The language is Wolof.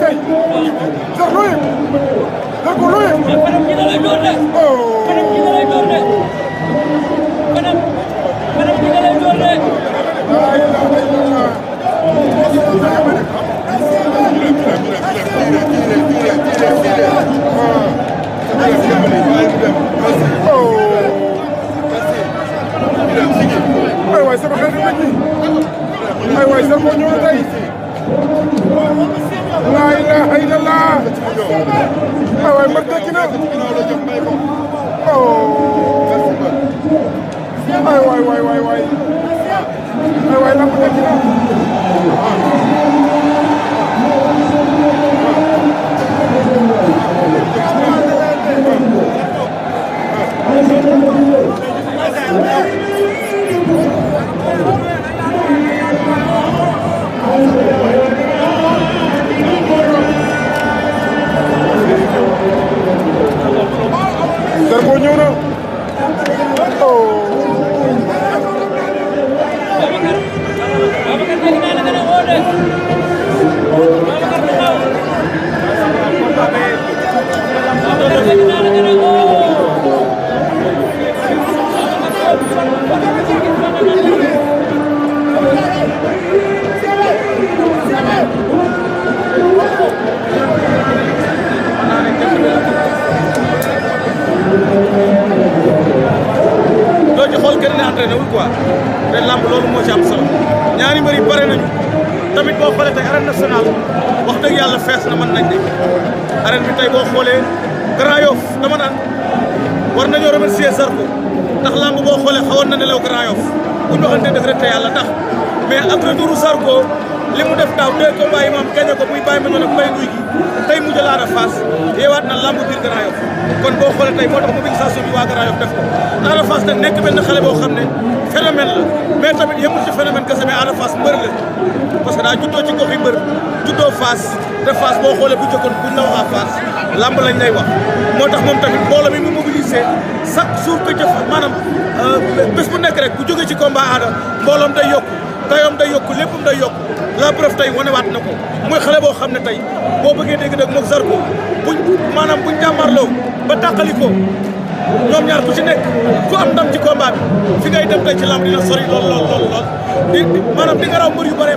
kay. Sax loo yëg. Zarko loo yëg. kanam gi da lay door de. kanam gi da lay door de. kanam gi da lay door de. ay waay sama xel dina ji ay waay Zarko ñëw na tey laa ilaaha illallah ay waay mbër tekki na ay waay waay waay waay ay waay lamb tekki na Zarko ñëw na doo ci xool kenn ne entraîné wul quoi te lamb loolu moo ci am solo ñaari mbër yi pare nañu tamit boo xoolee tey arène nationale wax dëgg yàlla fees na mën nañ ne arène bi tey boo xoolee Grand Yoff dama naan war nañoo remercier Zarko ndax lamb boo xoolee xawoon na nelaw Grand Yoff bu ñu waxante dëgg rek te yàlla tax mais ak retouru Zarko li mu def daaw 2 combats yi moom gagné ko muy bàyyi ma noonu ak mbay guy gi tey mu jël Ada Fass yeewaat na lamb biir Grand Yoff kon boo xoolee tey moo tax mobilisation bi waa Grand Yoff def ko Ada Fass nag nekk benn xale boo xam ne phénomène la mais tamit yemul ci phénomène kese mais Ada Fass mbër la parce que daa juddoo ci gox yi mbër juddoo Fass te Fass boo xoolee bu jëkkoon buñ la waxaa Fass lamb lañ lay wax moo tax moom tamit mbooloo mi mu mobilisé chaque jour que jëf maanaam bés bu nekk rek bu jógee ci combat Ada mbooloom day yokku dayoom day yokku léppam day yokku la preuve tey wanewaat na ko muy xale boo xam ne tey boo bëggee dégg-dégg moog Zarko buñ jàmmarloo ba tàqali ko ñoom ñaar ku ci nekk ku am ndam ci combat bi fi ngay dem tey ci lamb dina sori lool di maanaam di nga raw mbër yu bare